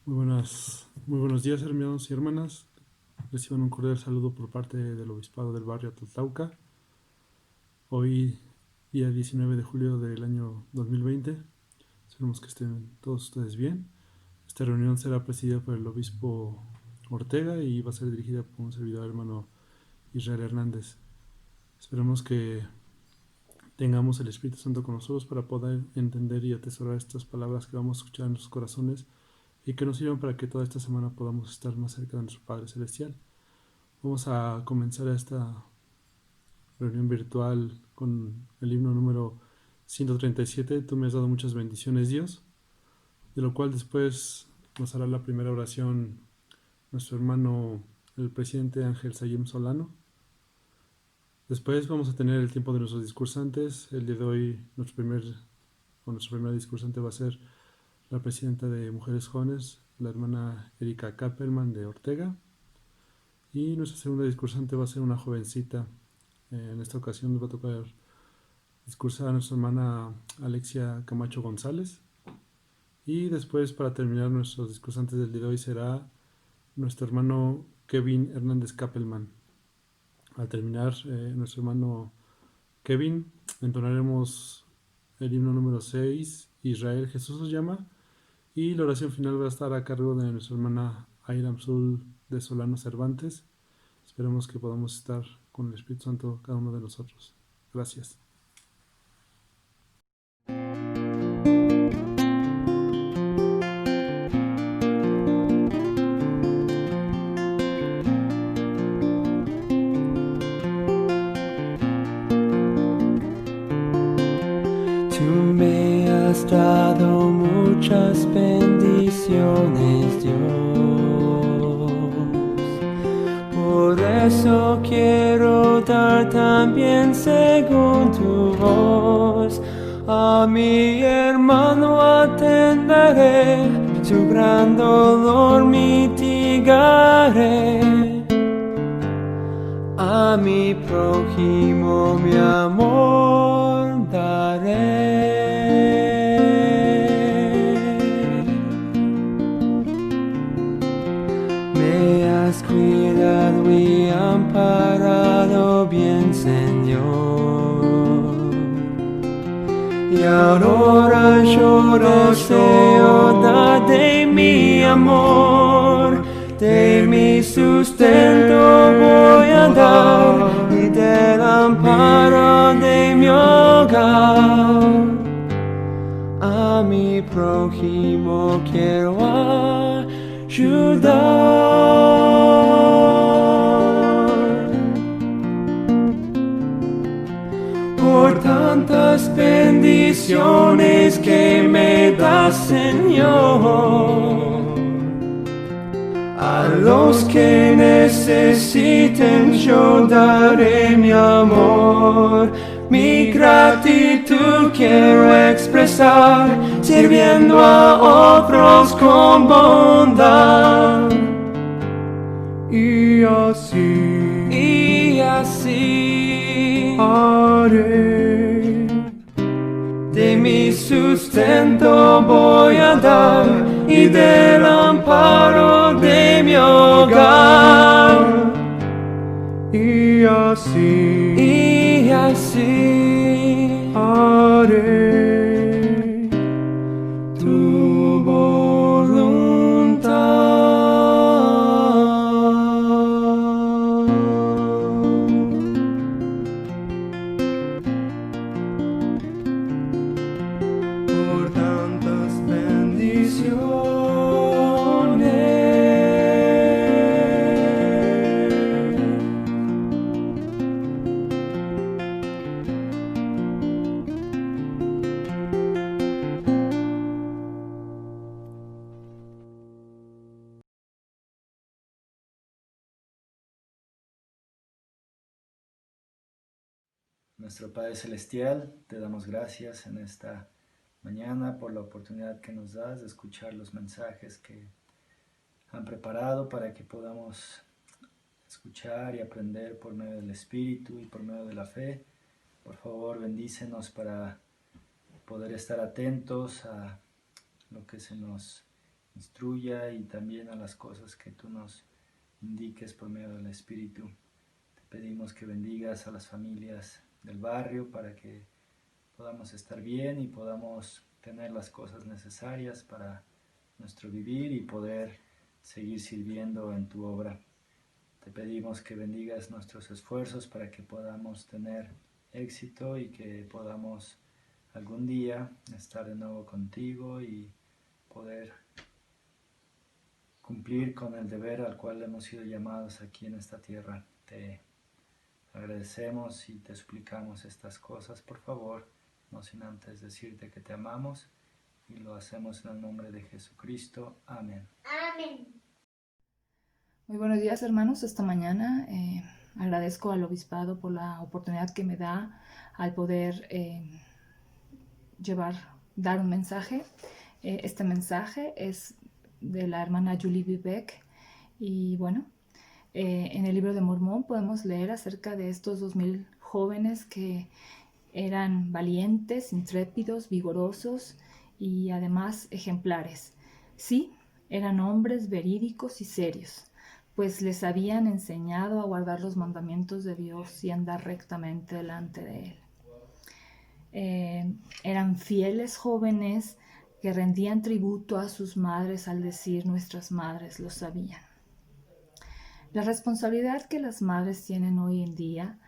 Muy buenos días, hermanos y hermanas. Reciban un cordial saludo por parte del Obispado del Barrio Tlatlauca. Hoy, día 19 de julio del año 2020. Esperemos que estén todos ustedes bien. Esta reunión será presidida por el Obispo Ortega y va a ser dirigida por un servidor, hermano Israel Hernández. Esperemos que tengamos el Espíritu Santo con nosotros para poder entender y atesorar estas palabras que vamos a escuchar en nuestros corazones y que nos sirvan para que toda esta semana podamos estar más cerca de nuestro Padre Celestial. Vamos a comenzar esta reunión virtual con el himno número 137. Tú me has dado muchas bendiciones, Dios, de lo cual después nos hará la primera oración nuestro hermano, el presidente Ángel Sayem Solano. Después vamos a tener el tiempo de nuestros discursantes. El día de hoy nuestro primer discursante va a ser la presidenta de Mujeres Jóvenes, la hermana Erika Kappelman de Ortega. Y nuestra segunda discursante va a ser una jovencita. En esta ocasión nos va a tocar discursar a nuestra hermana Alexia Camacho González. Y después, para terminar, nuestros discursantes del día de hoy será nuestro hermano Kevin Hernández Kappelman. Al terminar, nuestro hermano Kevin, entonaremos el himno número 6, Israel Jesús os llama. Y la oración final va a estar a cargo de nuestra hermana Airam Sul de Solano Cervantes. Esperemos que podamos estar con el Espíritu Santo cada uno de nosotros. Gracias. Tú me has dado muchas bendiciones, Dios. Por eso quiero dar también según tu voz. A mi hermano atenderé, su gran dolor mitigaré. A mi prójimo mi amor daré. Me has cuidado y amparado bien, Señor. Y ahora yo deseo dar de mi amor, de mi sustento voy a dar y del amparo de mi hogar. A mi prójimo quiero ayudar. Por tantas bendiciones que me das, Señor, a los que necesiten yo daré mi amor. Mi gratitud quiero expresar, sirviendo a otros con bondad. Y así haré. De mi sustento voy a dar y del amparo de mi hogar. Y así haré tu voluntad. Por tantas Nuestro Padre Celestial, te damos gracias en esta mañana por la oportunidad que nos das de escuchar los mensajes que han preparado para que podamos escuchar y aprender por medio del Espíritu y por medio de la fe. Por favor, bendícenos para poder estar atentos a lo que se nos instruya y también a las cosas que tú nos indiques por medio del Espíritu. Te pedimos que bendigas a las familias del barrio para que podamos estar bien y podamos tener las cosas necesarias para nuestro vivir y poder seguir sirviendo en tu obra. Te pedimos que bendigas nuestros esfuerzos para que podamos tener éxito y que podamos algún día estar de nuevo contigo y poder cumplir con el deber al cual hemos sido llamados aquí en esta tierra. Te agradecemos y te suplicamos estas cosas, por favor, no sin antes decirte que te amamos y lo hacemos en el nombre de Jesucristo. Amén. Amén. Muy buenos días, hermanos. Esta mañana agradezco al obispado por la oportunidad que me da al poder dar un mensaje. Este mensaje es de la hermana Julie Vivek y bueno, en el libro de Mormón podemos leer acerca de estos 2000 jóvenes que eran valientes, intrépidos, vigorosos y además ejemplares. Sí, eran hombres verídicos y serios, pues les habían enseñado a guardar los mandamientos de Dios y andar rectamente delante de Él. Eran fieles jóvenes que rendían tributo a sus madres al decir nuestras madres lo sabían. La responsabilidad que las madres tienen hoy en día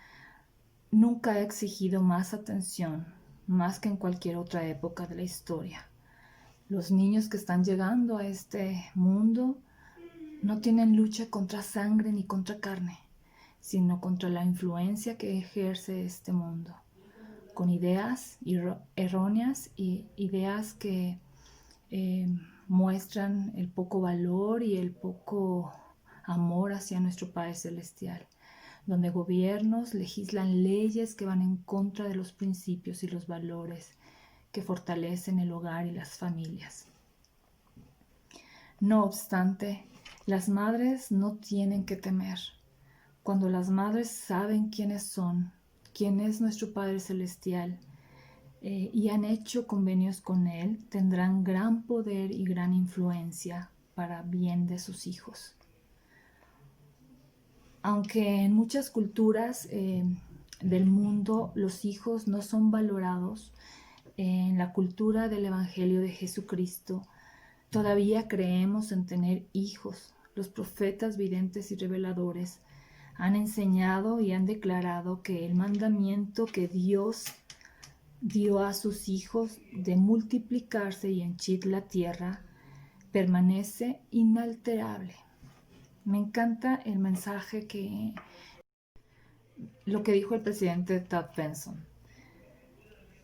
nunca ha exigido más atención, más que en cualquier otra época de la historia. Los niños que están llegando a este mundo no tienen lucha contra sangre ni contra carne, sino contra la influencia que ejerce este mundo, con ideas erróneas y ideas que muestran el poco valor y el poco amor hacia nuestro Padre Celestial, donde gobiernos legislan leyes que van en contra de los principios y los valores que fortalecen el hogar y las familias. No obstante, las madres no tienen que temer. Cuando las madres saben quiénes son, quién es nuestro Padre Celestial, y han hecho convenios con Él, tendrán gran poder y gran influencia para bien de sus hijos. Aunque en muchas culturas del mundo los hijos no son valorados, en la cultura del Evangelio de Jesucristo todavía creemos en tener hijos. Los profetas, videntes y reveladores han enseñado y han declarado que el mandamiento que Dios dio a sus hijos de multiplicarse y henchir la tierra permanece inalterable. Me encanta el mensaje lo que dijo el presidente Todd Benson.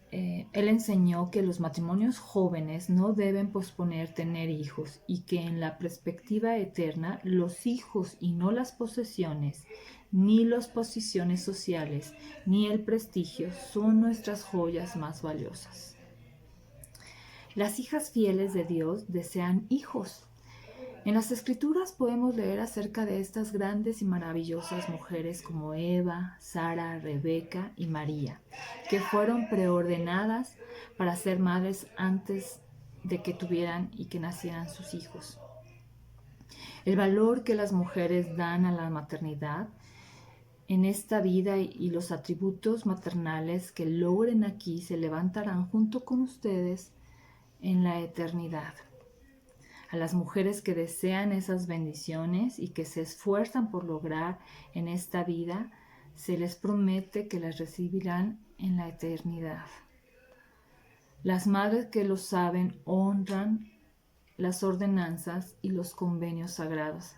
Él enseñó que los matrimonios jóvenes no deben posponer tener hijos y que en la perspectiva eterna los hijos y no las posesiones, ni las posiciones sociales, ni el prestigio son nuestras joyas más valiosas. Las hijas fieles de Dios desean hijos. En las Escrituras podemos leer acerca de estas grandes y maravillosas mujeres como Eva, Sara, Rebeca y María, que fueron preordenadas para ser madres antes de que tuvieran y que nacieran sus hijos. El valor que las mujeres dan a la maternidad en esta vida y los atributos maternales que logren aquí se levantarán junto con ustedes en la eternidad. A las mujeres que desean esas bendiciones y que se esfuerzan por lograr en esta vida, se les promete que las recibirán en la eternidad. Las madres que lo saben honran las ordenanzas y los convenios sagrados.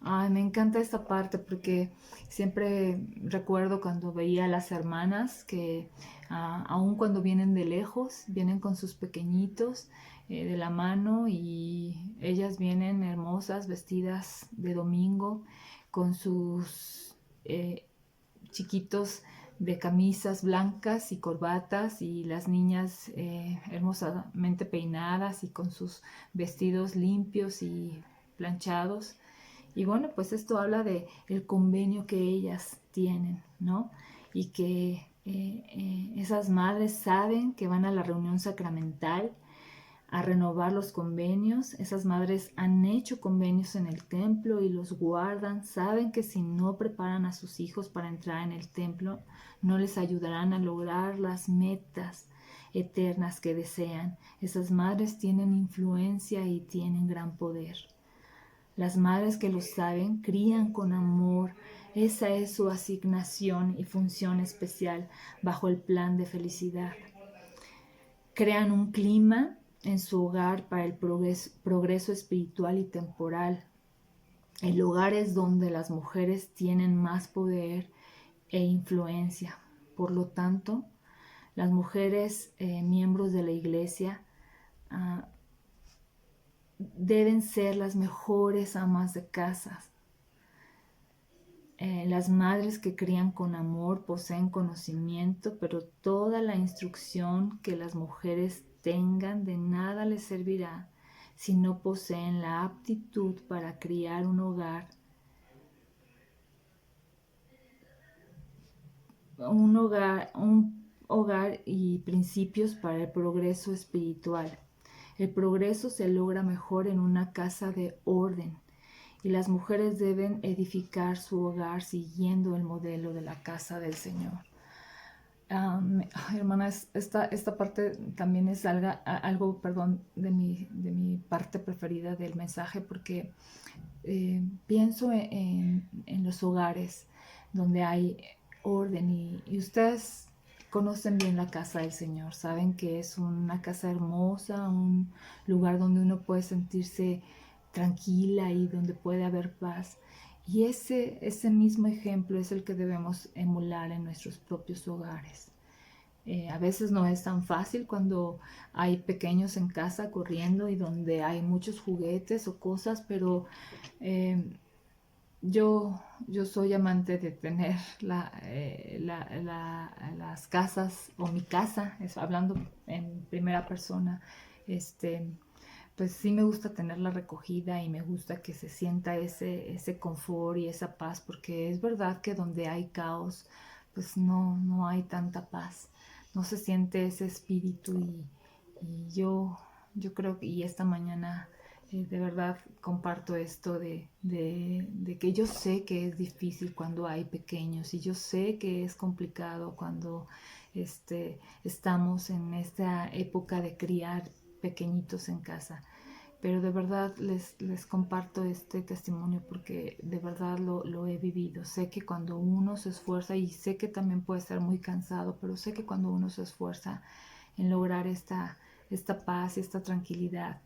Ay, me encanta esta parte porque siempre recuerdo cuando veía a las hermanas que aun cuando vienen de lejos, vienen con sus pequeñitos de la mano y ellas vienen hermosas, vestidas de domingo, con sus chiquitos de camisas blancas y corbatas y las niñas hermosamente peinadas y con sus vestidos limpios y planchados. Y bueno, pues esto habla de el convenio que ellas tienen, ¿no? Y que esas madres saben que van a la reunión sacramental a renovar los convenios. Esas madres han hecho convenios en el templo y los guardan. Saben que si no preparan a sus hijos para entrar en el templo, no les ayudarán a lograr las metas eternas que desean. Esas madres tienen influencia y tienen gran poder. Las madres que lo saben crían con amor. Esa es su asignación y función especial bajo el plan de felicidad. Crean un clima en su hogar para el progreso espiritual y temporal. El hogar es donde las mujeres tienen más poder e influencia. Por lo tanto, las mujeres miembros de la iglesia deben ser las mejores amas de casa. Las madres que crían con amor poseen conocimiento, pero toda la instrucción que las mujeres tengan de nada les servirá si no poseen la aptitud para criar un hogar y principios para el progreso espiritual. El progreso se logra mejor en una casa de orden, y las mujeres deben edificar su hogar siguiendo el modelo de la casa del Señor. Hermana, esta parte también es algo, de mi parte preferida del mensaje, porque pienso en los hogares donde hay orden y ustedes conocen bien la casa del Señor, saben que es una casa hermosa, un lugar donde uno puede sentirse tranquila y donde puede haber paz. Y ese mismo ejemplo es el que debemos emular en nuestros propios hogares. A veces no es tan fácil cuando hay pequeños en casa corriendo y donde hay muchos juguetes o cosas, pero yo soy amante de tener las casas, o mi casa, hablando en primera persona. Pues sí me gusta tenerla recogida y me gusta que se sienta ese confort y esa paz, porque es verdad que donde hay caos, pues no hay tanta paz, no se siente ese espíritu y yo creo que y esta mañana de verdad comparto esto de que yo sé que es difícil cuando hay pequeños y yo sé que es complicado cuando estamos en esta época de criar pequeñitos en casa, pero de verdad les comparto este testimonio porque de verdad lo he vivido. Sé que cuando uno se esfuerza, y sé que también puede ser muy cansado, pero sé que cuando uno se esfuerza en lograr esta paz y esta tranquilidad,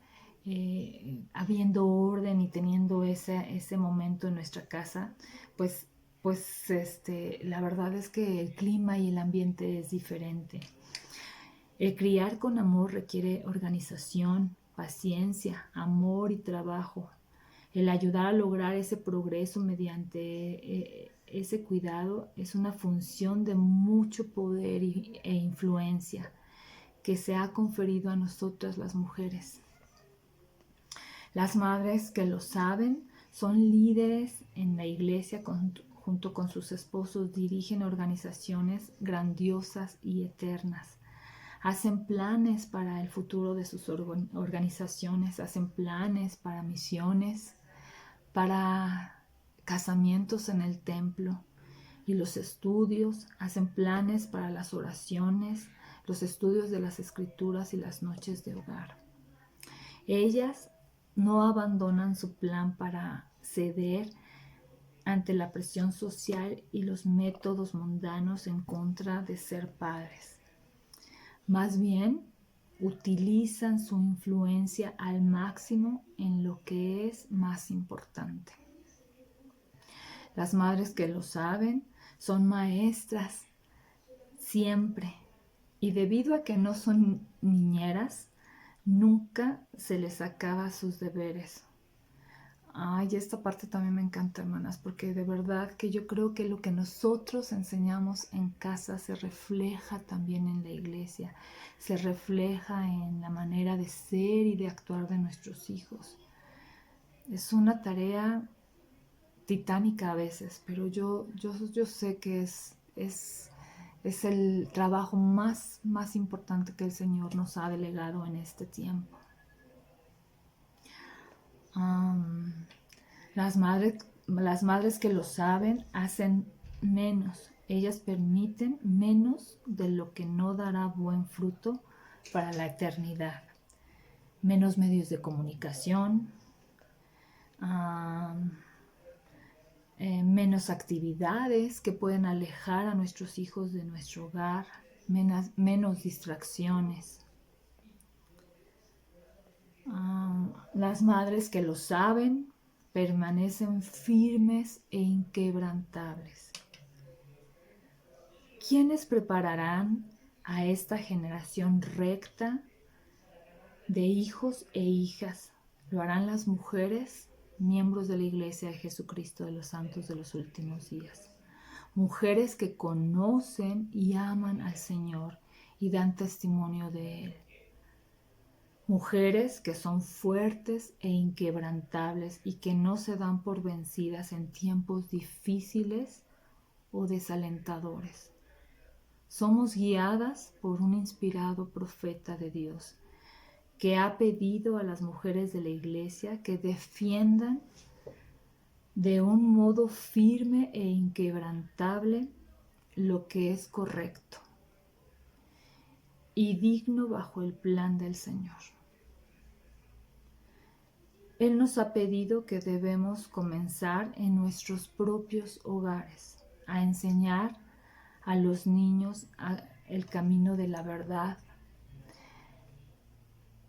habiendo orden y teniendo ese momento en nuestra casa, pues la verdad es que el clima y el ambiente es diferente. El criar con amor requiere organización, paciencia, amor y trabajo. El ayudar a lograr ese progreso mediante ese cuidado es una función de mucho poder e influencia que se ha conferido a nosotras las mujeres. Las madres que lo saben son líderes en la iglesia junto con sus esposos, dirigen organizaciones grandiosas y eternas. Hacen planes para el futuro de sus organizaciones, hacen planes para misiones, para casamientos en el templo y los estudios, hacen planes para las oraciones, los estudios de las escrituras y las noches de hogar. Ellas no abandonan su plan para ceder ante la presión social y los métodos mundanos en contra de ser padres. Más bien, utilizan su influencia al máximo en lo que es más importante. Las madres que lo saben son maestras siempre, y debido a que no son niñeras, nunca se les acaba sus deberes. Ay, esta parte también me encanta, hermanas, porque de verdad que yo creo que lo que nosotros enseñamos en casa se refleja también en la iglesia, se refleja en la manera de ser y de actuar de nuestros hijos. Es una tarea titánica a veces, pero yo sé que es el trabajo más importante que el Señor nos ha delegado en este tiempo. Las madres que lo saben hacen menos. Ellas permiten menos de lo que no dará buen fruto para la eternidad. Menos medios de comunicación, menos actividades que pueden alejar a nuestros hijos de nuestro hogar, menos distracciones. Las madres que lo saben permanecen firmes e inquebrantables. ¿Quiénes prepararán a esta generación recta de hijos e hijas? Lo harán las mujeres, miembros de la Iglesia de Jesucristo de los Santos de los Últimos Días. Mujeres que conocen y aman al Señor y dan testimonio de Él. Mujeres que son fuertes e inquebrantables y que no se dan por vencidas en tiempos difíciles o desalentadores. Somos guiadas por un inspirado profeta de Dios que ha pedido a las mujeres de la Iglesia que defiendan de un modo firme e inquebrantable lo que es correcto y digno bajo el plan del Señor. Él nos ha pedido que debemos comenzar en nuestros propios hogares, a enseñar a los niños el camino de la verdad,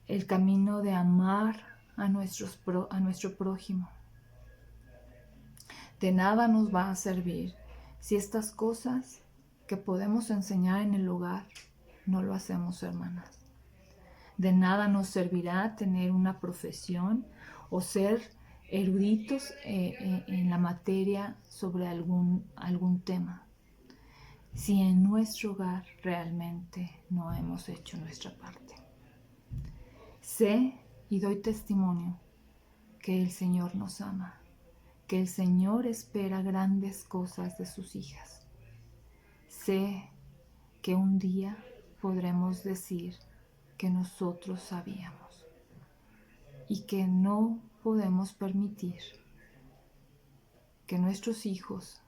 el camino de amar a nuestro prójimo. De nada nos va a servir si estas cosas que podemos enseñar en el hogar no lo hacemos, hermanas. De nada nos servirá tener una profesión o ser eruditos en la materia sobre algún tema, si en nuestro hogar realmente no hemos hecho nuestra parte. Sé y doy testimonio que el Señor nos ama, que el Señor espera grandes cosas de sus hijas. Sé que un día podremos decir que nosotros sabíamos y que no podemos permitir que nuestros hijos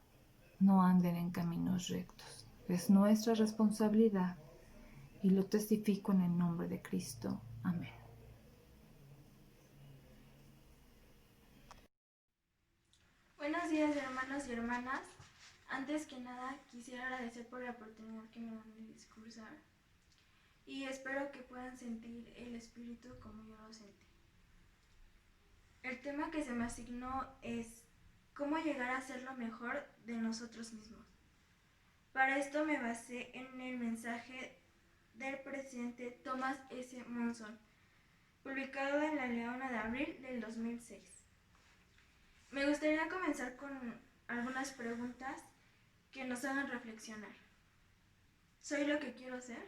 no anden en caminos rectos. Es nuestra responsabilidad y lo testifico en el nombre de Cristo. Amén. Buenos días, hermanos y hermanas. Antes que nada, quisiera agradecer por la oportunidad que me dan de discursar y espero que puedan sentir el espíritu como yo lo sentí. El tema que se me asignó es cómo llegar a ser lo mejor de nosotros mismos. Para esto me basé en el mensaje del presidente Thomas S. Monson, publicado en La Leona de abril del 2006. Me gustaría comenzar con algunas preguntas que nos hagan reflexionar. ¿Soy lo que quiero ser?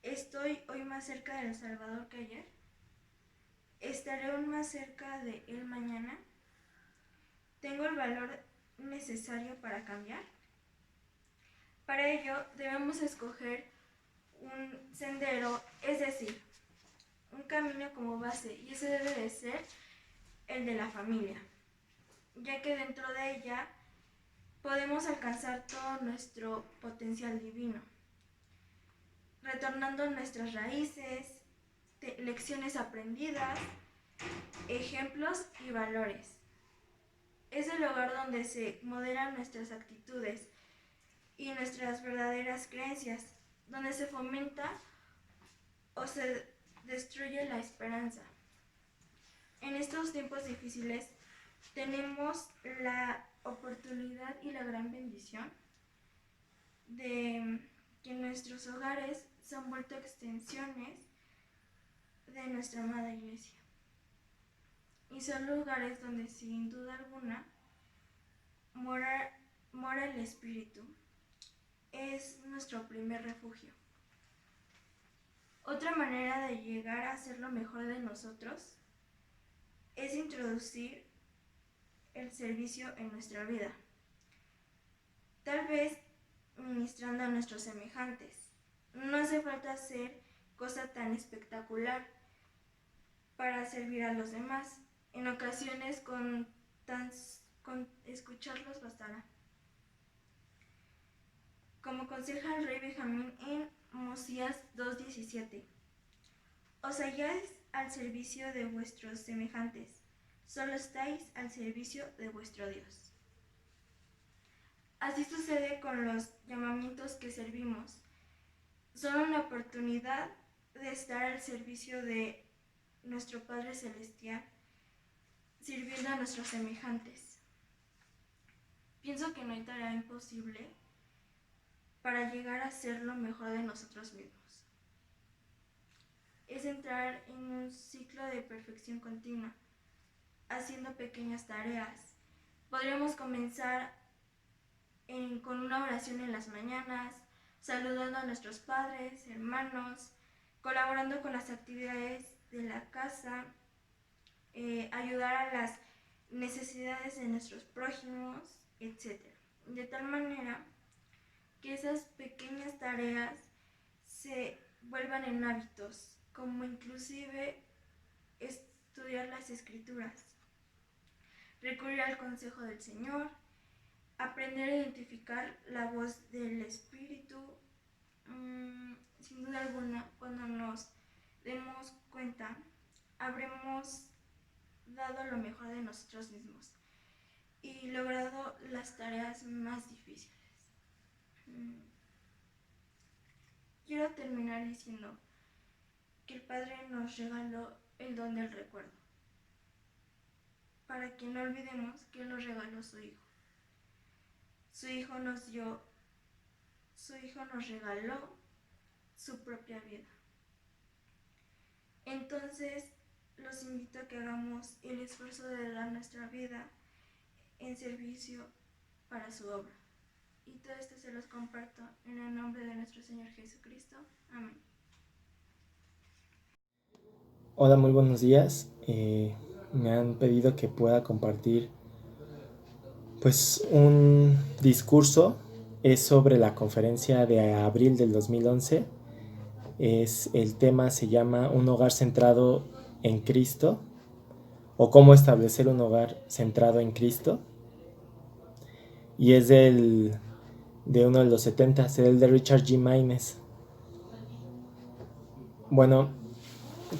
¿Estoy hoy más cerca del Salvador que ayer? ¿Estaré aún más cerca de Él mañana? ¿Tengo el valor necesario para cambiar? Para ello debemos escoger un sendero, es decir, un camino como base, y ese debe de ser el de la familia, ya que dentro de ella podemos alcanzar todo nuestro potencial divino, retornando nuestras raíces, lecciones aprendidas, ejemplos y valores. Es el lugar donde se modelan nuestras actitudes y nuestras verdaderas creencias, donde se fomenta o se destruye la esperanza. En estos tiempos difíciles tenemos la oportunidad y la gran bendición de que nuestros hogares se han vuelto extensiones de nuestra amada Iglesia. Y son lugares donde sin duda alguna mora el Espíritu. Es nuestro primer refugio. Otra manera de llegar a ser lo mejor de nosotros es introducir el servicio en nuestra vida. Tal vez ministrando a nuestros semejantes. No hace falta hacer cosa tan espectacular para servir a los demás. En ocasiones con escucharlos bastará. Como aconseja el rey Benjamín en Mosías 2:17. Os halláis al servicio de vuestros semejantes, solo estáis al servicio de vuestro Dios. Así sucede con los llamamientos que servimos. Son una oportunidad de estar al servicio de nuestro Padre Celestial, sirviendo a nuestros semejantes. Pienso que no hay tarea imposible para llegar a ser lo mejor de nosotros mismos. Es entrar en un ciclo de perfección continua, haciendo pequeñas tareas. Podríamos comenzar con una oración en las mañanas, saludando a nuestros padres, hermanos, colaborando con las actividades de la casa, ayudar a las necesidades de nuestros prójimos, etc. De tal manera que esas pequeñas tareas se vuelvan en hábitos, como inclusive estudiar las escrituras, recurrir al consejo del Señor, aprender a identificar la voz del Espíritu. Sin duda alguna, cuando nos demos cuenta, habremos dado lo mejor de nosotros mismos y logrado las tareas más difíciles. Quiero terminar diciendo que el Padre nos regaló el don del recuerdo, para que no olvidemos que Él nos regaló su Hijo. Su Hijo nos regaló su propia vida. Entonces, los invito a que hagamos el esfuerzo de dar nuestra vida en servicio para su obra. Y todo esto se los comparto en el nombre de nuestro Señor Jesucristo. Amén. Hola, muy buenos días. Me han pedido que pueda compartir pues un discurso. Es sobre la conferencia de abril del 2011. El tema se llama Un hogar centrado en Cristo, o cómo establecer un hogar centrado en Cristo. Y es de uno de los 70, es el de Richard G. Maynes. Bueno,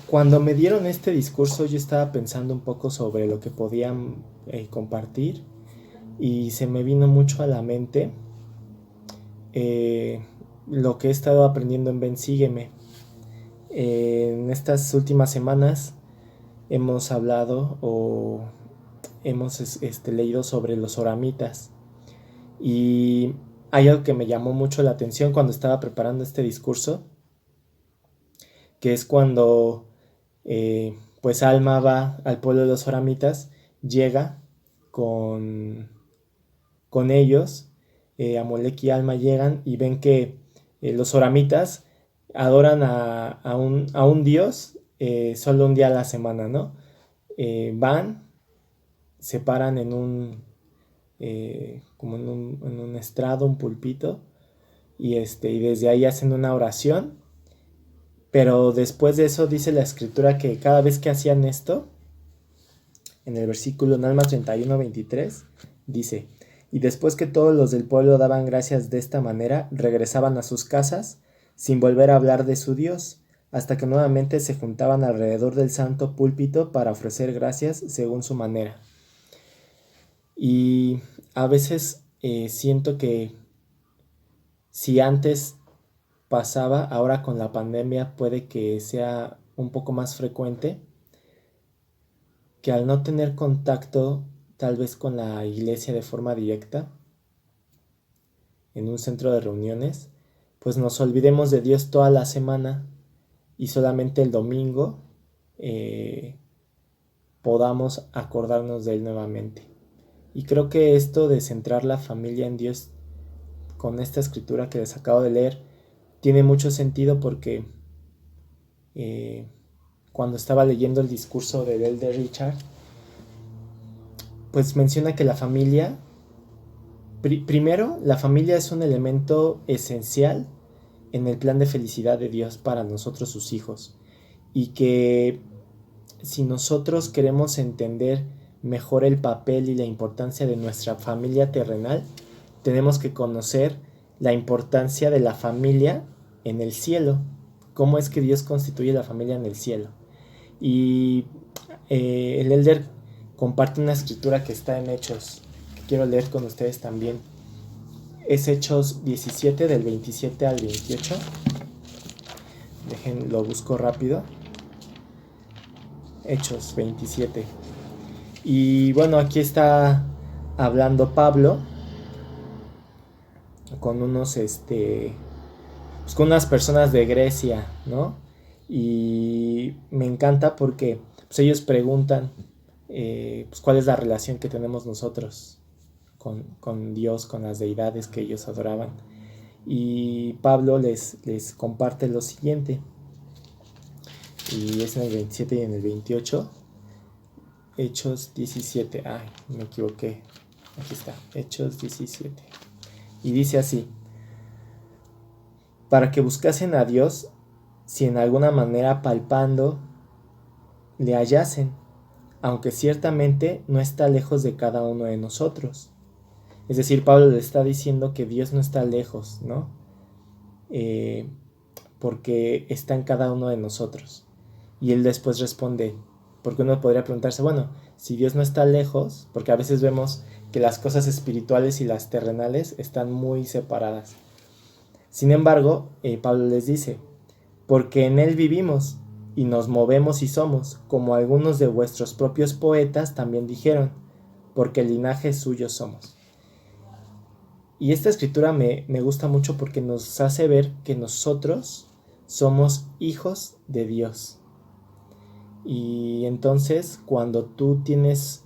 cuando me dieron este discurso yo estaba pensando un poco sobre lo que podían compartir, y se me vino mucho a la mente lo que he estado aprendiendo en Ven Sígueme. En estas últimas semanas hemos hablado o hemos leído sobre los oramitas, y hay algo que me llamó mucho la atención cuando estaba preparando este discurso, que es cuando pues Alma va al pueblo de los oramitas, llega con ellos, Amolek y Alma llegan y ven que los oramitas adoran a un dios solo un día a la semana, ¿no? Van, se paran en como en un estrado, un pulpito, y desde ahí hacen una oración. Pero después de eso dice la escritura que cada vez que hacían esto, en el versículo en Alma 31:23, dice: y después que todos los del pueblo daban gracias de esta manera, regresaban a sus casas sin volver a hablar de su Dios, hasta que nuevamente se juntaban alrededor del santo púlpito para ofrecer gracias según su manera. Y a veces siento que si antes pasaba, ahora con la pandemia puede que sea un poco más frecuente, que al no tener contacto tal vez con la iglesia de forma directa en un centro de reuniones, pues nos olvidemos de Dios toda la semana y solamente el domingo podamos acordarnos de Él nuevamente. Y creo que esto de centrar la familia en Dios con esta escritura que les acabo de leer tiene mucho sentido, porque cuando estaba leyendo el discurso de Richard, pues menciona que la familia, primero, la familia es un elemento esencial en el plan de felicidad de Dios para nosotros, sus hijos, y que si nosotros queremos entender mejor el papel y la importancia de nuestra familia terrenal, tenemos que conocer la importancia de la familia en el cielo. Cómo es que Dios constituye la familia en el cielo. Y el Elder comparte una escritura que está en Hechos, que quiero leer con ustedes también. Es Hechos 17, del 27 al 28. Lo busco rápido. Hechos 27. Y bueno, aquí está hablando Pablo con unos pues con unas personas de Grecia, ¿no? Y me encanta porque pues ellos preguntan pues cuál es la relación que tenemos nosotros con Dios, con las deidades que ellos adoraban. Y Pablo les comparte lo siguiente, y es en el 27 y en el 28. Hechos 17, ay, me equivoqué, aquí está, Hechos 17, y dice así: para que buscasen a Dios, si en alguna manera palpando le hallasen, aunque ciertamente no está lejos de cada uno de nosotros. Es decir, Pablo le está diciendo que Dios no está lejos, ¿no? Porque está en cada uno de nosotros. Y él después responde, porque uno podría preguntarse, bueno, si Dios no está lejos, porque a veces vemos que las cosas espirituales y las terrenales están muy separadas. Sin embargo, Pablo les dice, porque en él vivimos y nos movemos y somos, como algunos de vuestros propios poetas también dijeron, porque el linaje suyo somos. Y esta escritura me gusta mucho porque nos hace ver que nosotros somos hijos de Dios. Y entonces cuando tú tienes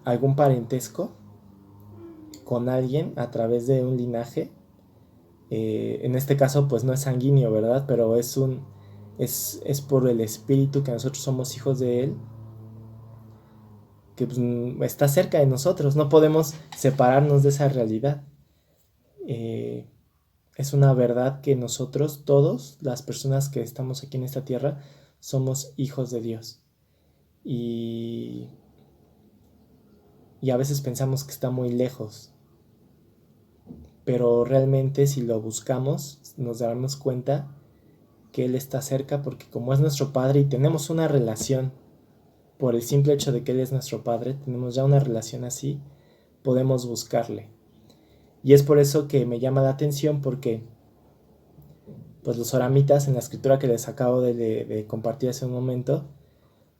algún parentesco con alguien a través de un linaje, en este caso pues no es sanguíneo, ¿verdad? Pero es por el espíritu que nosotros somos hijos de él, que pues, está cerca de nosotros, no podemos separarnos de esa realidad. Es una verdad que nosotros, todos, las personas que estamos aquí en esta tierra, somos hijos de Dios. Y a veces pensamos que está muy lejos, pero realmente si lo buscamos, nos daremos cuenta que Él está cerca, porque como es nuestro Padre y tenemos una relación, por el simple hecho de que Él es nuestro Padre, tenemos ya una relación así, podemos buscarle. Y es por eso que me llama la atención, porque pues los oramitas, en la escritura que les acabo de compartir hace un momento,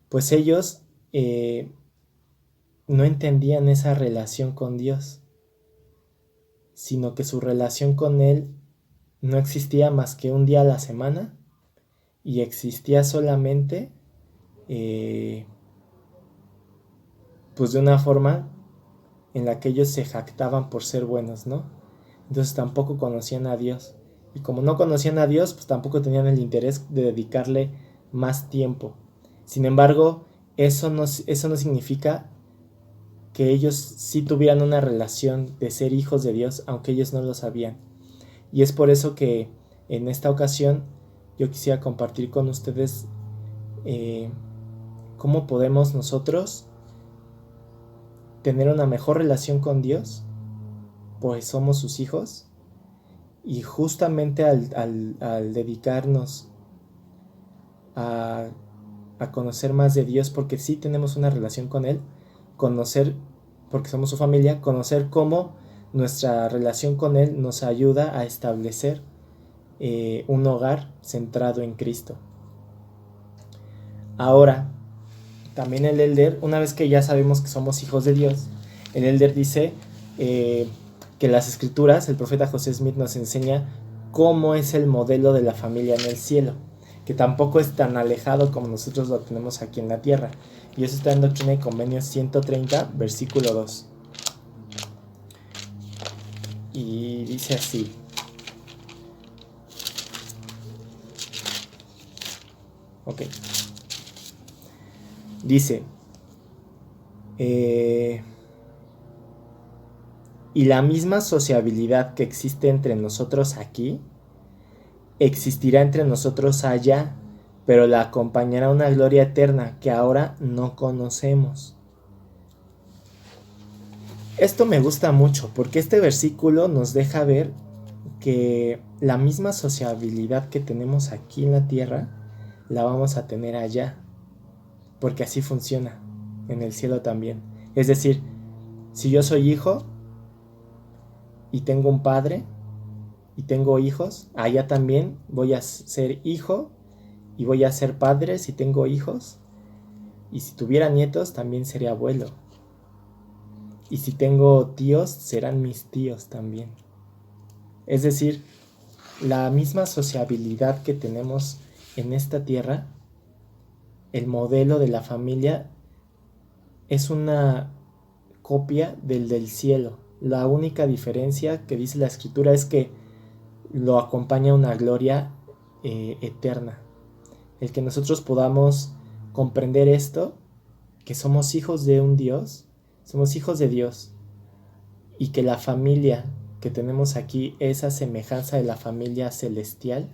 pues ellos no entendían esa relación con Dios, sino que su relación con Él no existía más que un día a la semana, y existía solamente pues de una forma en la que ellos se jactaban por ser buenos, ¿no? Entonces tampoco conocían a Dios. Y como no conocían a Dios, pues tampoco tenían el interés de dedicarle más tiempo. Sin embargo, eso no significa que ellos sí tuvieran una relación de ser hijos de Dios, aunque ellos no lo sabían. Y es por eso que en esta ocasión yo quisiera compartir con ustedes cómo podemos nosotros tener una mejor relación con Dios, pues somos sus hijos, y justamente al dedicarnos a conocer más de Dios, porque sí tenemos una relación con Él, conocer, porque somos su familia, conocer cómo nuestra relación con Él nos ayuda a establecer un hogar centrado en Cristo. Ahora, también el Elder, una vez que ya sabemos que somos hijos de Dios, el Elder dice que las escrituras, el profeta José Smith nos enseña cómo es el modelo de la familia en el cielo, que tampoco es tan alejado como nosotros lo tenemos aquí en la tierra. Y eso está en Doctrina y Convenios 130, versículo 2. Y dice así: ok. Dice, y la misma sociabilidad que existe entre nosotros aquí, existirá entre nosotros allá, pero la acompañará una gloria eterna que ahora no conocemos. Esto me gusta mucho porque este versículo nos deja ver que la misma sociabilidad que tenemos aquí en la tierra la vamos a tener allá, porque así funciona en el cielo también. Es decir, si yo soy hijo y tengo un padre y tengo hijos, allá también voy a ser hijo y voy a ser padre si tengo hijos, y si tuviera nietos también sería abuelo, y si tengo tíos serán mis tíos también. Es decir, la misma sociabilidad que tenemos en esta tierra, el modelo de la familia es una copia del cielo. La única diferencia que dice la escritura es que lo acompaña una gloria eterna. El que nosotros podamos comprender esto, que somos hijos de un Dios, somos hijos de Dios, y que la familia que tenemos aquí es a semejanza de la familia celestial.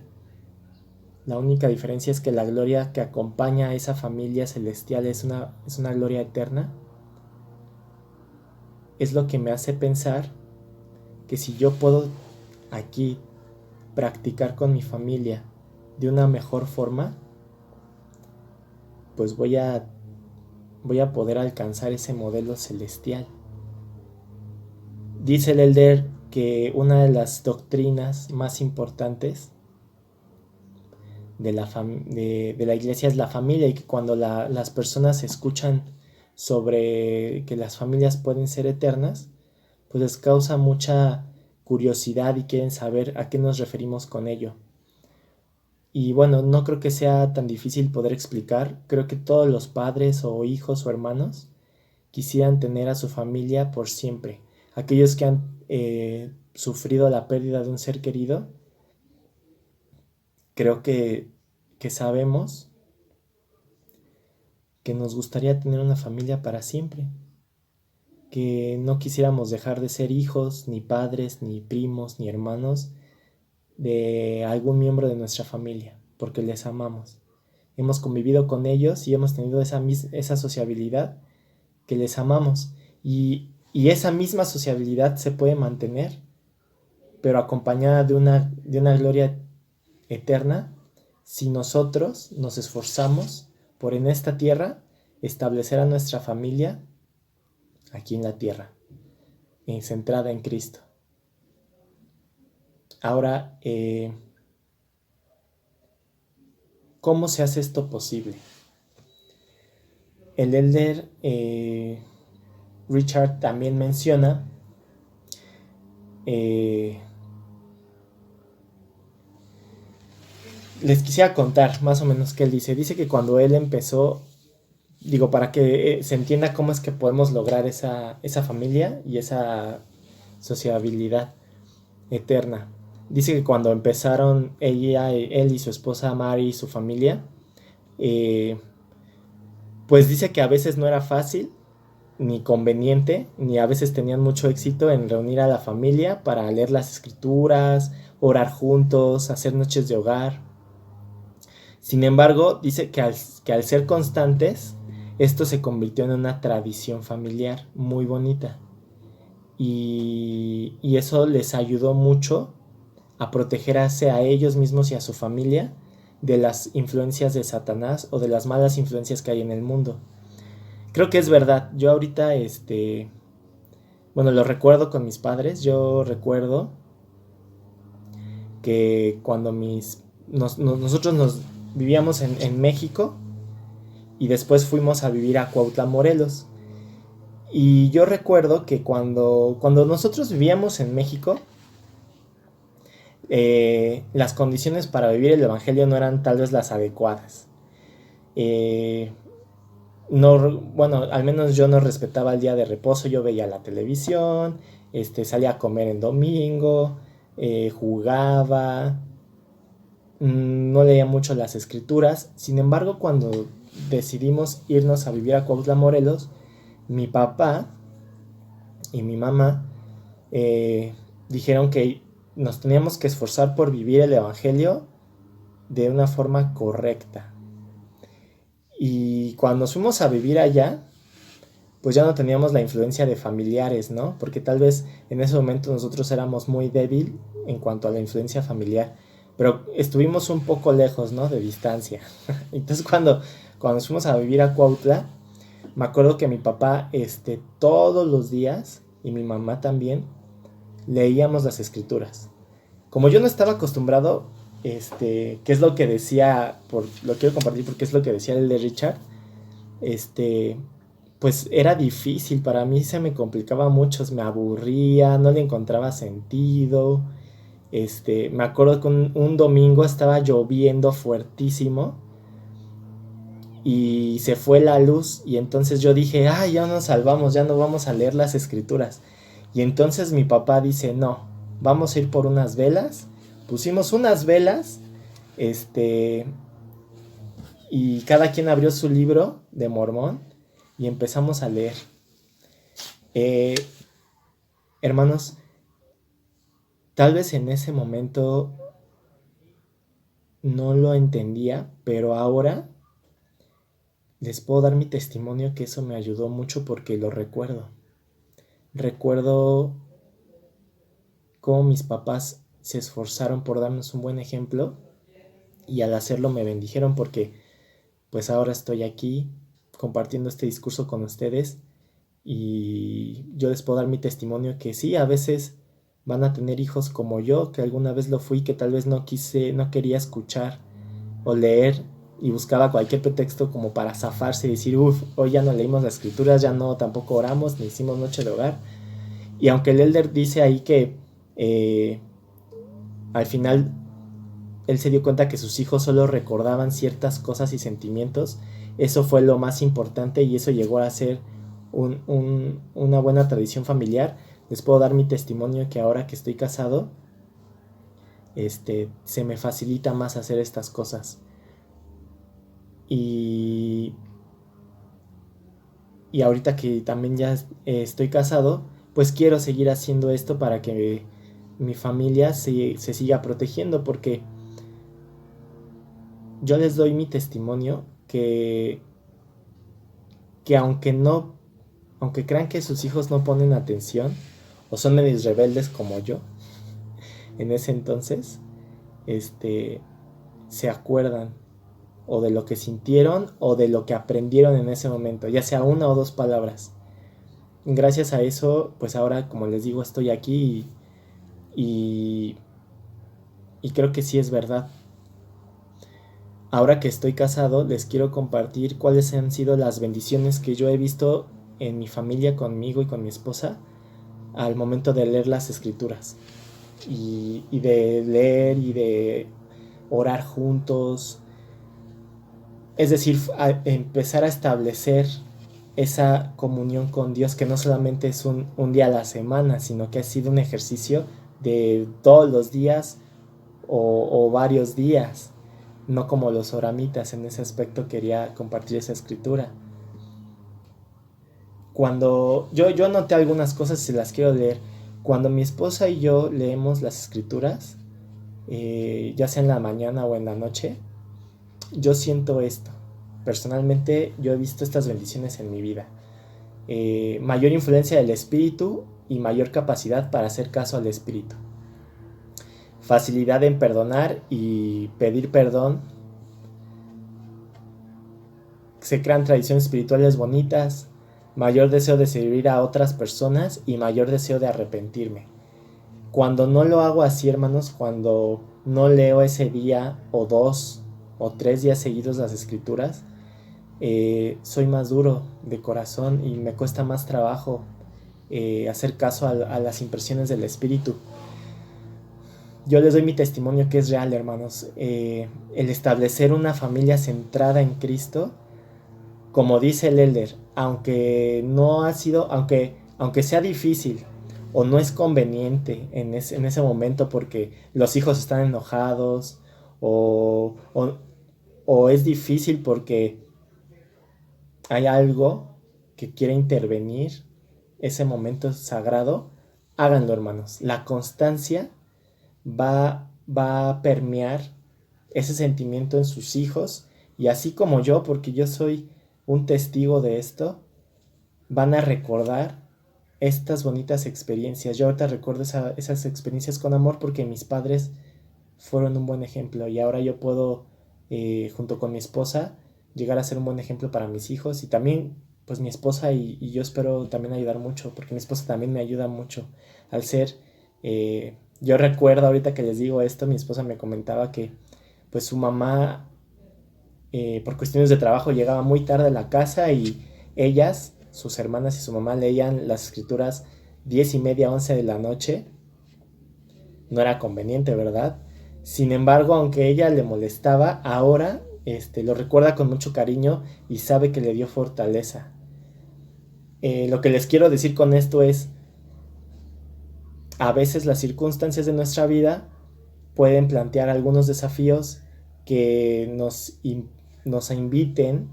La única diferencia es que la gloria que acompaña a esa familia celestial es una gloria eterna. Es lo que me hace pensar que si yo puedo aquí practicar con mi familia de una mejor forma, pues voy a poder alcanzar ese modelo celestial. Dice el Elder que una de las doctrinas más importantes de la iglesia es la familia, y que cuando las personas escuchan sobre que las familias pueden ser eternas, pues les causa mucha curiosidad y quieren saber a qué nos referimos con ello. Y bueno, no creo que sea tan difícil poder explicar. Creo que todos los padres o hijos o hermanos quisieran tener a su familia por siempre. Aquellos que han sufrido la pérdida de un ser querido, creo que sabemos que nos gustaría tener una familia para siempre, que no quisiéramos dejar de ser hijos, ni padres, ni primos, ni hermanos de algún miembro de nuestra familia, porque les amamos. Hemos convivido con ellos y hemos tenido esa sociabilidad que les amamos, y esa misma sociabilidad se puede mantener, pero acompañada de una gloria eterna, si nosotros nos esforzamos por en esta tierra establecer a nuestra familia aquí en la tierra, centrada en Cristo. Ahora, ¿cómo se hace esto posible? El Elder Richard también menciona les quisiera contar más o menos qué él dice. Dice que cuando él empezó, para que se entienda cómo es que podemos lograr esa familia y esa sociabilidad eterna. Dice que cuando empezaron él y su esposa Mary y su familia, pues dice que a veces no era fácil ni conveniente, ni a veces tenían mucho éxito en reunir a la familia para leer las escrituras, orar juntos, hacer noches de hogar. Sin embargo, dice que al ser constantes, esto se convirtió en una tradición familiar muy bonita. Y eso les ayudó mucho a protegerse a ellos mismos y a su familia de las influencias de Satanás o de las malas influencias que hay en el mundo. Creo que es verdad. Yo ahorita, lo recuerdo con mis padres. Yo recuerdo que cuando nosotros nos vivíamos en México y después fuimos a vivir a Cuautla, Morelos. Y yo recuerdo que cuando nosotros vivíamos en México, las condiciones para vivir el evangelio no eran tal vez las adecuadas. Al menos yo no respetaba el día de reposo. Yo veía la televisión, salía a comer en domingo, jugaba, no leía mucho las escrituras. Sin embargo, cuando decidimos irnos a vivir a Cuautla, Morelos, mi papá y mi mamá dijeron que nos teníamos que esforzar por vivir el evangelio de una forma correcta. Y cuando nos fuimos a vivir allá, pues ya no teníamos la influencia de familiares, ¿no? Porque tal vez en ese momento nosotros éramos muy débil en cuanto a la influencia familiar, pero estuvimos un poco lejos, ¿no? De distancia. Entonces cuando nos fuimos a vivir a Cuautla, me acuerdo que mi papá, todos los días, y mi mamá también, leíamos las escrituras. Como yo no estaba acostumbrado, que es lo que decía, lo quiero compartir porque es lo que decía el de Richard, pues era difícil, para mí se me complicaba mucho, me aburría, no le encontraba sentido. Me acuerdo que un domingo estaba lloviendo fuertísimo y se fue la luz y entonces yo dije, ya nos salvamos, ya no vamos a leer las escrituras. Y entonces mi papá dice, no, vamos a ir por unas velas. Pusimos unas velas, y cada quien abrió su libro de Mormón y empezamos a leer. Hermanos, tal vez en ese momento no lo entendía, pero ahora les puedo dar mi testimonio que eso me ayudó mucho porque lo recuerdo. Recuerdo cómo mis papás se esforzaron por darnos un buen ejemplo y al hacerlo me bendijeron porque pues ahora estoy aquí compartiendo este discurso con ustedes y yo les puedo dar mi testimonio que sí, a veces van a tener hijos como yo, que alguna vez lo fui, que tal vez no quería escuchar o leer y buscaba cualquier pretexto como para zafarse y decir, hoy ya no leímos las escrituras, ya no tampoco oramos, ni hicimos noche de hogar. Y aunque el elder dice ahí que al final él se dio cuenta que sus hijos solo recordaban ciertas cosas y sentimientos, eso fue lo más importante y eso llegó a ser una buena tradición familiar. Les puedo dar mi testimonio que ahora que estoy casado, se me facilita más hacer estas cosas. Y ahorita que también ya estoy casado, pues quiero seguir haciendo esto para que mi familia se siga protegiendo, porque yo les doy mi testimonio que aunque crean que sus hijos no ponen atención o son medios rebeldes como yo en ese entonces, se acuerdan o de lo que sintieron o de lo que aprendieron en ese momento, ya sea una o dos palabras. Gracias a eso, pues ahora, como les digo, estoy aquí y creo que sí es verdad. Ahora que estoy casado, les quiero compartir cuáles han sido las bendiciones que yo he visto en mi familia, conmigo y con mi esposa, al momento de leer las escrituras. Y de leer y de orar juntos. Es decir, empezar a establecer esa comunión con Dios, que no solamente es un día a la semana, sino que ha sido un ejercicio de todos los días o varios días. No como los oramitas. En ese aspecto quería compartir esa escritura. Cuando yo anoté algunas cosas y se las quiero leer. Cuando mi esposa y yo leemos las escrituras, ya sea en la mañana o en la noche, yo siento esto. Personalmente yo he visto estas bendiciones en mi vida. Mayor influencia del Espíritu y mayor capacidad para hacer caso al Espíritu. Facilidad en perdonar y pedir perdón. Se crean tradiciones espirituales bonitas. Mayor deseo de servir a otras personas y mayor deseo de arrepentirme. Cuando no lo hago así, hermanos, cuando no leo ese día o 2 o 3 días seguidos las escrituras, soy más duro de corazón y me cuesta más trabajo hacer caso a las impresiones del Espíritu. Yo les doy mi testimonio que es real, hermanos. El establecer una familia centrada en Cristo, como dice el elder, aunque sea difícil o no es conveniente en ese momento porque los hijos están enojados o es difícil porque hay algo que quiere intervenir ese momento sagrado, háganlo, hermanos. La constancia va a permear ese sentimiento en sus hijos Y así como yo, porque yo soy un testigo de esto, van a recordar estas bonitas experiencias. Yo ahorita recuerdo esas experiencias con amor porque mis padres fueron un buen ejemplo y ahora yo puedo, junto con mi esposa, llegar a ser un buen ejemplo para mis hijos y también pues mi esposa y yo espero también ayudar mucho porque mi esposa también me ayuda mucho al ser, yo recuerdo ahorita que les digo esto, mi esposa me comentaba que pues su mamá por cuestiones de trabajo llegaba muy tarde a la casa y ellas, sus hermanas y su mamá leían las escrituras 10:30, 11 de la noche. No era conveniente, ¿verdad? Sin embargo, aunque ella le molestaba, ahora lo recuerda con mucho cariño y sabe que le dio fortaleza. Lo que les quiero decir con esto es, a veces las circunstancias de nuestra vida pueden plantear algunos desafíos que nos inviten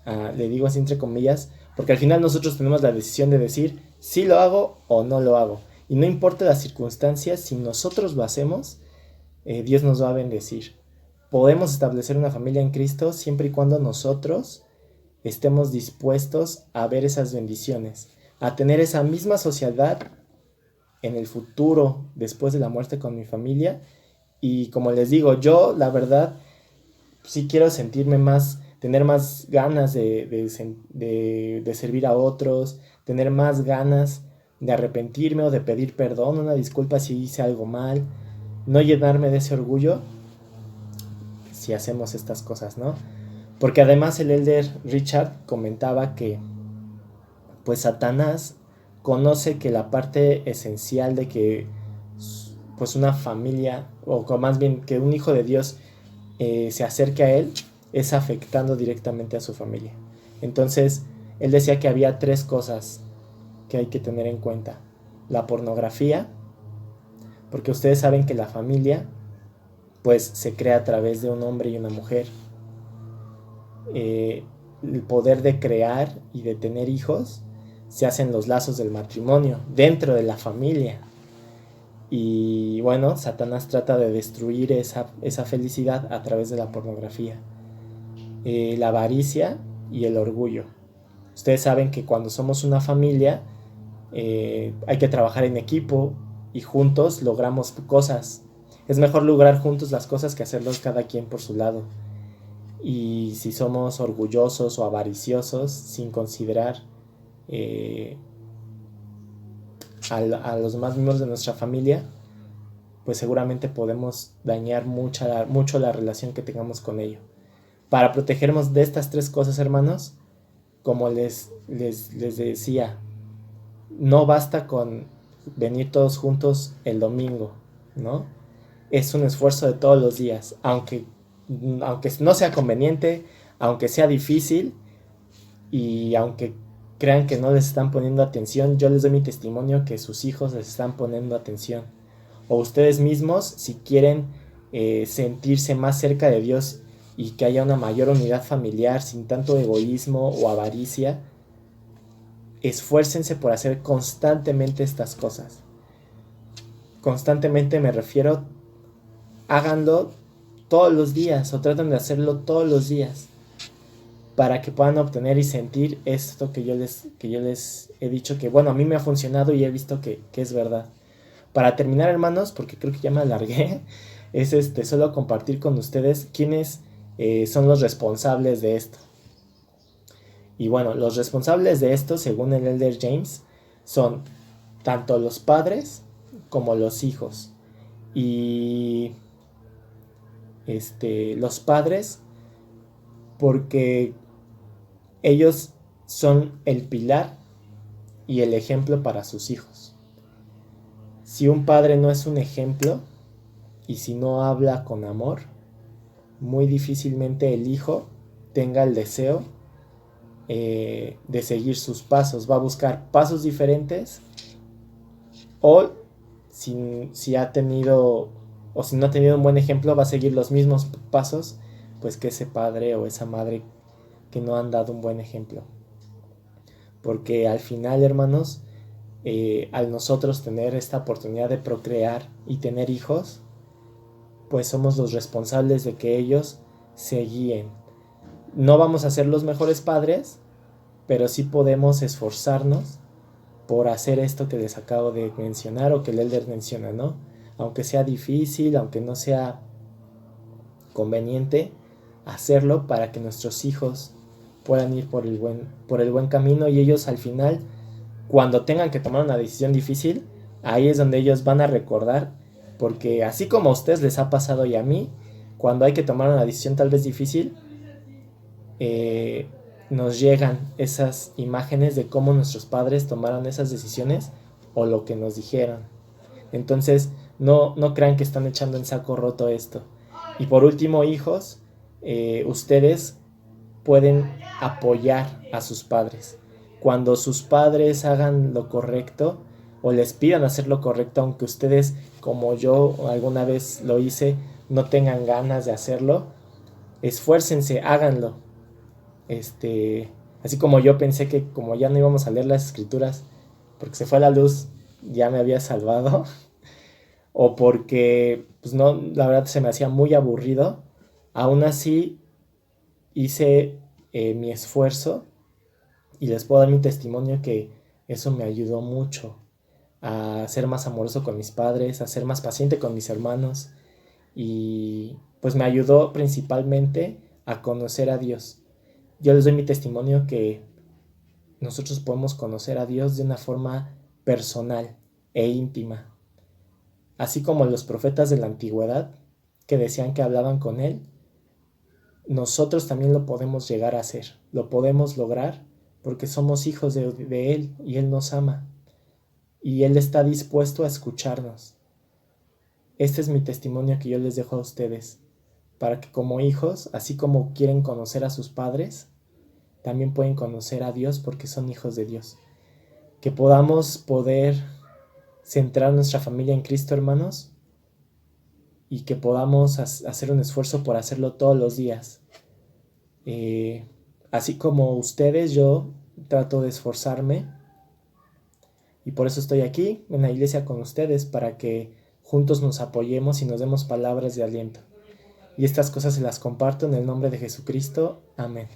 le digo así entre comillas, porque al final nosotros tenemos la decisión de decir si lo hago o no lo hago. Y no importa las circunstancias, si nosotros lo hacemos, Dios nos va a bendecir. Podemos establecer una familia en Cristo siempre y cuando nosotros estemos dispuestos a ver esas bendiciones, a tener esa misma sociedad en el futuro, después de la muerte con mi familia. Y como les digo, yo la verdad sí quiero sentirme más, tener más ganas de servir a otros, tener más ganas de arrepentirme o de pedir perdón, una disculpa si hice algo mal, no llenarme de ese orgullo si hacemos estas cosas, ¿no? Porque además el elder Richard comentaba que pues Satanás conoce que la parte esencial de que pues una familia, o más bien que un hijo de Dios se acerque a él, es afectando directamente a su familia. Entonces, él decía que había 3 cosas que hay que tener en cuenta. La pornografía, porque ustedes saben que la familia pues se crea a través de un hombre y una mujer. El poder de crear y de tener hijos se hacen los lazos del matrimonio, dentro de la familia. Y bueno, Satanás trata de destruir esa felicidad a través de la pornografía. La avaricia y el orgullo. Ustedes saben que cuando somos una familia hay que trabajar en equipo y juntos logramos cosas. Es mejor lograr juntos las cosas que hacerlos cada quien por su lado. Y si somos orgullosos o avariciosos sin considerar a los demás miembros de nuestra familia, pues seguramente podemos dañar mucho la relación que tengamos con ellos. Para protegernos de estas 3 cosas, hermanos, como les decía, no basta con venir todos juntos el domingo, ¿no? Es un esfuerzo de todos los días, aunque no sea conveniente, aunque sea difícil y aunque crean que no les están poniendo atención, yo les doy mi testimonio que sus hijos les están poniendo atención. O ustedes mismos, si quieren sentirse más cerca de Dios y que haya una mayor unidad familiar sin tanto egoísmo o avaricia, esfuércense por hacer constantemente estas cosas. Constantemente me refiero, háganlo todos los días o traten de hacerlo todos los días para que puedan obtener y sentir esto que yo les he dicho que, bueno, a mí me ha funcionado y he visto que es verdad. Para terminar, hermanos, porque creo que ya me alargué, es solo compartir con ustedes quiénes son los responsables de esto. Y bueno, los responsables de esto, según el elder James, son tanto los padres como los hijos. Y los padres, porque ellos son el pilar y el ejemplo para sus hijos. Si un padre no es un ejemplo y si no habla con amor, muy difícilmente el hijo tenga el deseo de seguir sus pasos. Va a buscar pasos diferentes, o si ha tenido o si no ha tenido un buen ejemplo, va a seguir los mismos pasos pues que ese padre o esa madre que no han dado un buen ejemplo. Porque al final, hermanos, al nosotros tener esta oportunidad de procrear y tener hijos, pues somos los responsables de que ellos se guíen. No vamos a ser los mejores padres, pero sí podemos esforzarnos por hacer esto que les acabo de mencionar o que el Elder menciona, ¿no? Aunque sea difícil, aunque no sea conveniente, hacerlo para que nuestros hijos puedan ir por el buen camino, y ellos al final, cuando tengan que tomar una decisión difícil, ahí es donde ellos van a recordar, porque así como a ustedes les ha pasado y a mí, cuando hay que tomar una decisión tal vez difícil, nos llegan esas imágenes de cómo nuestros padres tomaron esas decisiones o lo que nos dijeron. Entonces no crean que están echando en saco roto esto. Y por último, hijos, ustedes pueden apoyar a sus padres. Cuando sus padres hagan lo correcto o les pidan hacer lo correcto, aunque ustedes, como yo alguna vez lo hice, no tengan ganas de hacerlo, esfuércense, háganlo. Así como yo pensé que como ya no íbamos a leer las escrituras porque se fue la luz, ya me había salvado, o porque pues no, la verdad se me hacía muy aburrido, aún así hice mi esfuerzo, y les puedo dar mi testimonio que eso me ayudó mucho a ser más amoroso con mis padres, a ser más paciente con mis hermanos, y pues me ayudó principalmente a conocer a Dios. Yo les doy mi testimonio que nosotros podemos conocer a Dios de una forma personal e íntima. Así como los profetas de la antigüedad que decían que hablaban con Él, nosotros también lo podemos llegar a hacer. Lo podemos lograr porque somos hijos de Él y Él nos ama. Y Él está dispuesto a escucharnos. Este es mi testimonio que yo les dejo a ustedes, para que como hijos, así como quieren conocer a sus padres, también pueden conocer a Dios porque son hijos de Dios. Que podamos poder centrar nuestra familia en Cristo, hermanos, y que podamos hacer un esfuerzo por hacerlo todos los días. Así como ustedes, yo trato de esforzarme, y por eso estoy aquí en la iglesia con ustedes, para que juntos nos apoyemos y nos demos palabras de aliento. Y estas cosas se las comparto en el nombre de Jesucristo. Amén.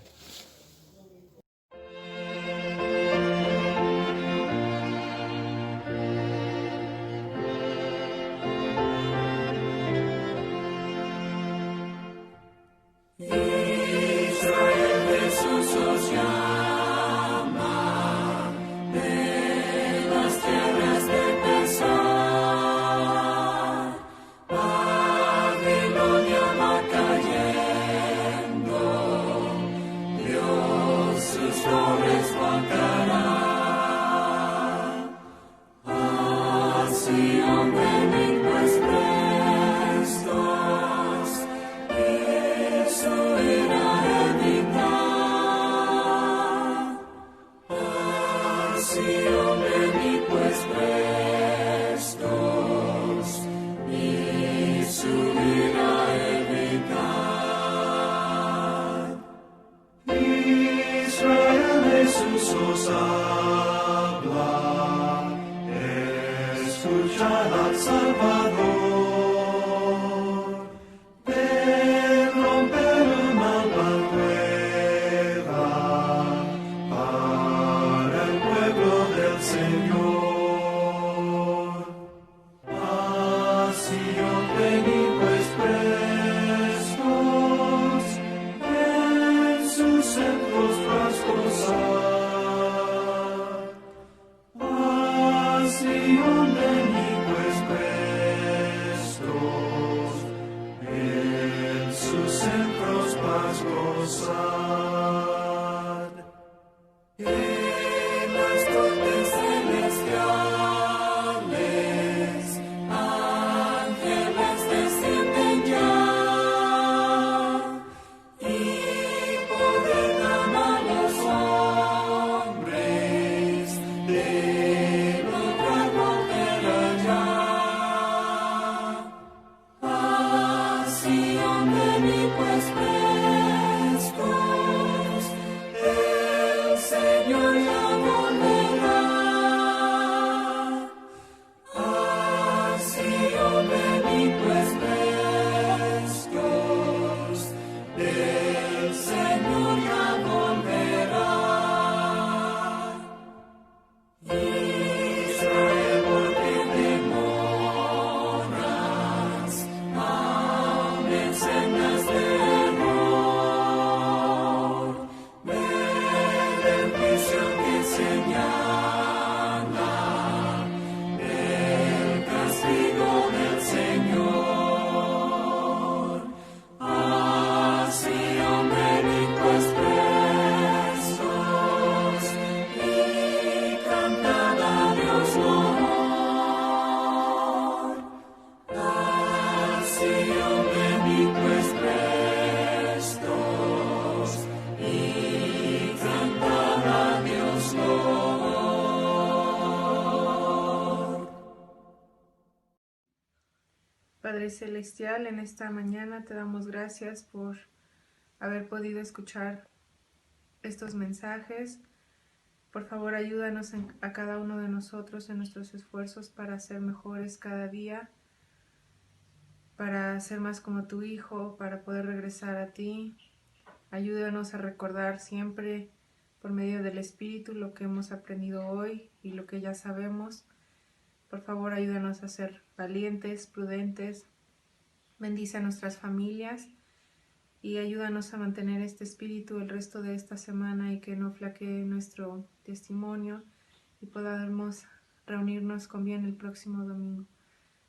Padre Celestial, en esta mañana te damos gracias por haber podido escuchar estos mensajes. Por favor, ayúdanos a cada uno de nosotros en nuestros esfuerzos para ser mejores cada día, para ser más como tu Hijo, para poder regresar a ti. Ayúdanos a recordar siempre por medio del Espíritu lo que hemos aprendido hoy y lo que ya sabemos. Por favor, ayúdanos a ser valientes, prudentes. Bendice a nuestras familias y ayúdanos a mantener este espíritu el resto de esta semana y que no flaquee nuestro testimonio y podamos reunirnos con bien el próximo domingo.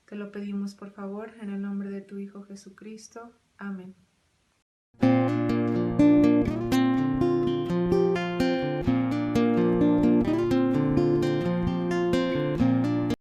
Te lo pedimos por favor en el nombre de tu Hijo Jesucristo. Amén.